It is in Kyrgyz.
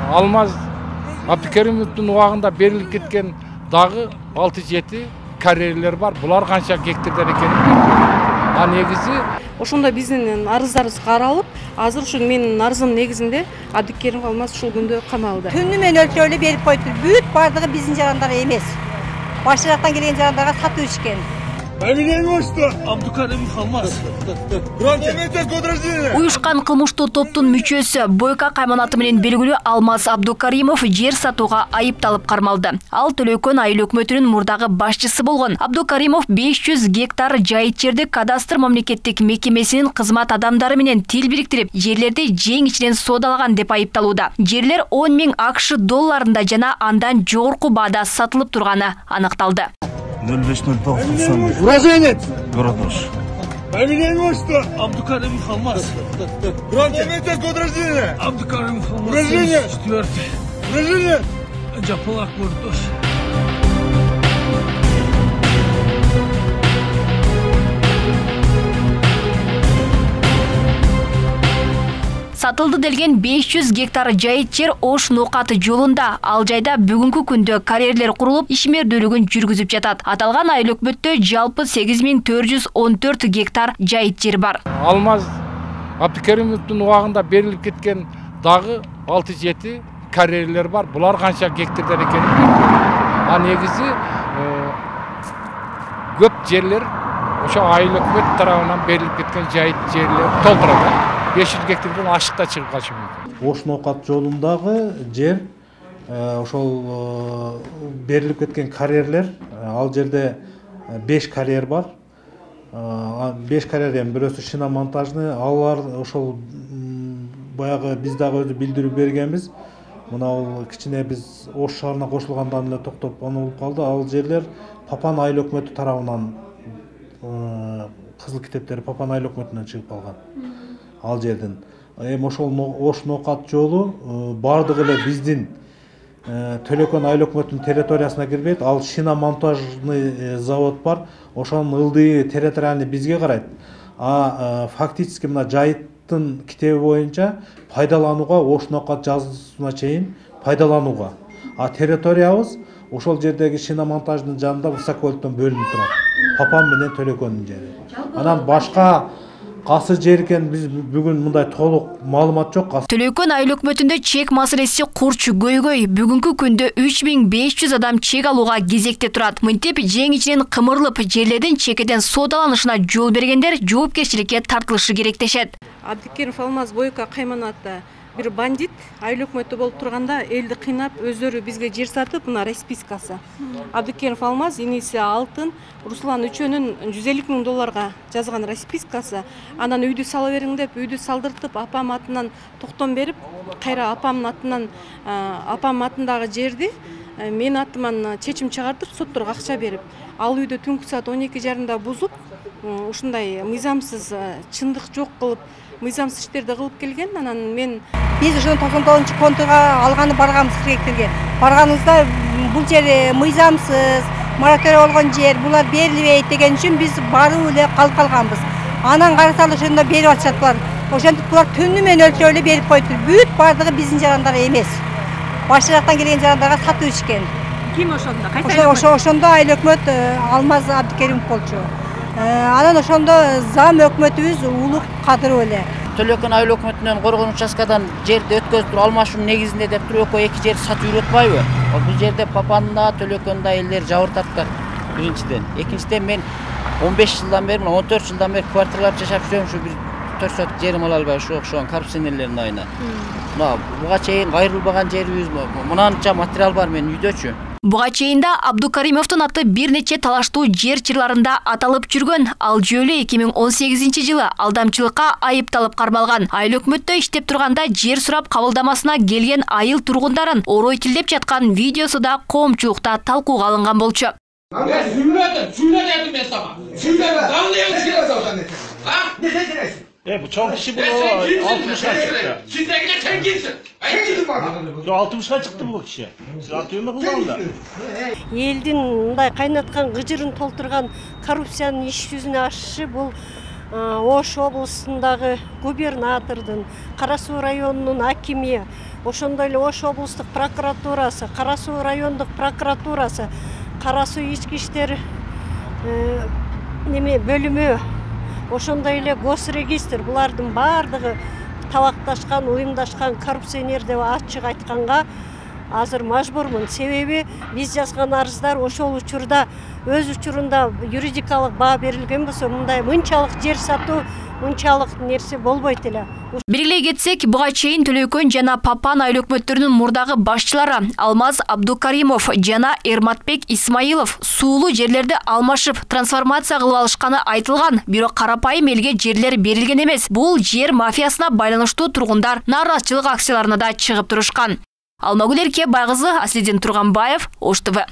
Алмаз Абдукеримовдун убагында берилип кеткен дагы 6-7 карьерлер бар. Булар канча гектардан экенин негизи ошондо биздин арыздарыбыз каралып, азыр ушу менин арызым негизинде Абдукеримов Алмаз ушул күндө камалды. Түнү менен өлчөлүп берип койду. Бүт бардыгы биздин жарандары эмес. Баш жактан келген жарандарга сатып ишкен. Уюшкан кылмыштуу топтун мүчөсү Бойка кайманаты менен белгилүү Алмаз Абдукаримов жер сатууга айыпталып кармалды. Ал Төлөкөн айыл өкмөтүнүн мурдагы башчысы болгон. Абдукаримов 500 гектар жайыт жерди кадастр мамлекеттик мекемесинин кызмат адамдары менен тил бириктирип, жерлерди жең ичинен соодалаган деп айыпталууда. Жерлер 10 000 ақш долларында жана андан жогорку баада сатылып турганы аныкталды. 050991. Уроженец! Город Ош. Фамилия имущество! Абдукаримов Алмаз. Месяц год рождения! Абдукаримов Алмаз. Уроженец! 4-й. Уроженец! Жапалак, город Ош. Сатылды делген 500 гектар жайыт жер Ош Нокаты жолунда. Ал жайда бүгүнкү күндө карьерлер курулуп, ишмердүүлүгүн жүргүзүп жатат. Аталган айыл өкмөттө жалпы 8414 гектар жайыт жер бар. Алмаз Абдукеримовдун убагында берилип кеткен дагы 6-7 карьерлер бар. Булар канча гектардан экенин негизи көп жерлер ошо айыл өкмөт тарабынан берилип кеткен жайыт жерлер толтурат. 500 гектардан ашыкта чыгып калышы мүмкүн. Ош Нокат жолундагы жер ошол берилип кеткен карьерлер, ал жерде 5 карьер бар. 5 карьерден бирөөсү шиномонтажный, алар ошол баягы биз дагы өзү билдирүү бергенбиз. Мына кичине биз Ош шаарына кошулгандан эле токтоп болуп калды. Ал жерлер Папан айыл өкмөтү тарабынан кызыл китептери Папан айыл өкмөтүнөн чыгып калган. Ал жерден. Ошол Ош Нокат жолу бардыгы эле биздин Төлөкөн айыл өкмөтүнүн территориясына кирбейт. Ал шиномонтажный завод бар. Ошонун ылдыйы территориальный бизге карайт. Фактически мына жайыттын китеби боюнча пайдаланууга Ош Нокат жазуусуна чейин пайдаланууга. Территориябыз ошол жердеги шиномонтаждын жанында высоколтон бөлүнүп турат. Папан менен Төлөкөндүн жери. Анан башка касы жер экен биз бүгүн мындай толук маалымат жок. Төлөкөн айыл өкмөтүндө чек маселеси курч көйгөй. Бүгүнкү күндө 3500 адам чек алууга кезекте турат. Мынтип жең ичинен кымырылып, жерлердин чекеден соодаланышына жол бергендер жоопкерчиликке тартылышы керек дешет. Абдукеримов Алмаз Бойка кайманаты бир бандит айыл өкмөтү болуп турганда элди кыйнап өздөрү бизге жер сатып, мына распискасы. Абдукеримов Алмаз иниси Алтын Руслан үчөөнүн 150 000 долларга жазган распискасы. Анан үйдү сала бериң деп, үйдү салдыртып, апам атынан токтом берип, кайра апамдын атынан апам атындагы жерди мен атыман чечим чыгартып, сотторго акча берип, ал үйдү түнкү саат 12:30 бузуп, ушундай мыйзамсыз чындык жок кылып, мыйзамсыз иштерди кылып келген. Анан мен Биз ошону 99-контуга алганы барганбыз Киректерге. Барганыбызда бул жер мыйзамсыз, мораторий болгон жер, булар берилбейт деген үчүн биз барып эле калып калганбыз. Анан карасалы ошондо берип атышат булар. Ошентип булар түнү менен өлчөлүп берип койду. Бүт бардыгы биздин жарандары эмес. Баш жактан келген жарандарга сатып ишкен. ким ошондо? Кайсы Ошондо айыл өкмөт Алмаз Абдукеримов болчу. Анан ошондо зам өкмөтүбүз Улук Кадыров эле. Төлөкөн айыл өкмөтүнөн коргон участкадан жерди өткөзүп туруп алмашуу негизинде деп туруп экөө эки жерди сатып үйрөтпайбы? Бул жерде Папанда, Төлөкөндө элдер жабыртаттар. Биринчиден, экинчиден мен 15 жылдан бери, 14 жылдан бери квартиралап жашап жүрөм, ушу бир 4 соток жерим ала албай ушу окшогон коррупционерлердин айына. Буга чейин кайрылбаган жерибиз, мынанча материал бар менин үйдөчү. Буга чейин да Абдукаримовдун аты бир нече талаштуу жер чырларында аталып жүргөн. Ал жөлү 2018-жылы алдамчылыкка айыпталып кармалган. Айыл өкмөттө иштеп турганда жер сурап кабылдамасына келген айыл тургундарын орой тилдеп жаткан видеосу да коомчулукта талкууга алынган болчу. Сүйлөдүм мен сага. Сүйлөдүм, даңлыйың силе. Bu çok kişi bu 60'a çıktı. Çindekine sen kimsin? Kimsin bana? 60'a çıktı bu kişi. Siz atıyorsun mu kulağında? Элдин мындай кайнаткан гыжырын толтурган коррупциянын иш жүзүнө ашышы бул Ош облысындагы губернатордун, Кара Суу районунун акими, ошондой эле Ош облустук прокуратурасы, Кара Суу райондук прокуратурасы, Кара Суу ички иштер бөлүмү, ошондой эле госрегистр, булардын баардыгы табакташкан, уюмдашкан коррупционер деп ачык айтканга азыр мажбурмун. Себеби биз жазган арыздар ошол учурда өз учурунда юридикалык баа берилген болсо мындай мынчалык жер сатуу, мынчалык нерсе болбойт эле. Белгилей кетсек, буга чейин Төлөкөн жана Папан айыл өкмөттөрүнүн мурдагы башчылары Алмаз Абдукаримов жана Эрматбек Исмаилов суулуу жерлерди алмашып, трансформация кылып алышканы айтылган. Бирок карапайым элге жерлер берилген эмес. Бул жер мафиясына байланыштуу тургундар нааразычылык акцияларына да чыгып турушкан. Алмагүл Эрке Байгызы, Аслидин Турганбаев, Ош ТВ.